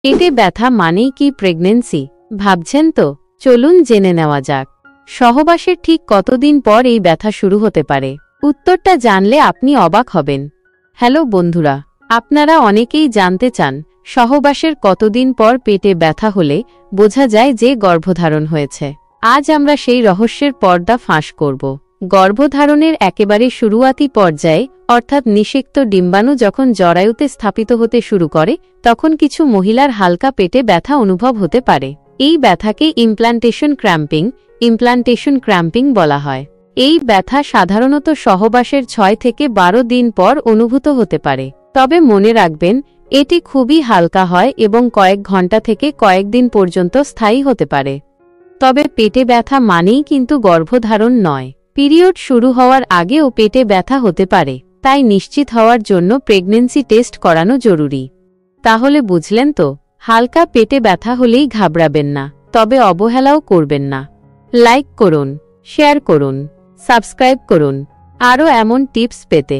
পেটে ব্যথা মানেই কি প্রেগন্যান্সি ভাবছেন তো? চলুন জেনে নেওয়া যাক সহবাসের ঠিক কতদিন পর এই ব্যথা শুরু হতে পারে। উত্তরটা জানলে আপনি অবাক হবেন। হ্যালো বন্ধুরা, আপনারা অনেকেই জানতে চান সহবাসের কতদিন পর পেটে ব্যথা হলে বোঝা যায় যে গর্ভধারণ হয়েছে। আজ আমরা সেই রহস্যের পর্দা ফাঁস করব। গর্ভধারণের একেবারে শুরুয়াতি পর্যায়ে অর্থাৎ নিষিক্ত ডিম্বাণু যখন জরায়ুতে স্থাপিত হতে শুরু করে তখন কিছু মহিলার হালকা পেটে ব্যথা অনুভব হতে পারে। এই ব্যথাকে ইমপ্লান্টেশন ক্র্যাম্পিং বলা হয়। এই ব্যথা সাধারণত সহবাসের 6 থেকে 12 দিন পর অনুভূত হতে পারে। তবে মনে রাখবেন, এটি খুবই হালকা হয় এবং কয়েক ঘন্টা থেকে কয়েকদিন পর্যন্ত স্থায়ী হতে পারে। তবে পেটে ব্যথা মানেই কিন্তু গর্ভধারণ নয়। পিরিয়ড শুরু হওয়ার আগেও পেটে ব্যথা হতে পারে, তাই নিশ্চিত হওয়ার জন্য প্রেগন্যান্সি টেস্ট করানো জরুরি। তাহলে বুঝলেন তো, হালকা পেটে ব্যথা হলেই ঘাবড়াবেন না, তবে অবহেলাও করবেন না। লাইক করুন, শেয়ার করুন, সাবস্ক্রাইব করুন আরও এমন টিপস পেতে।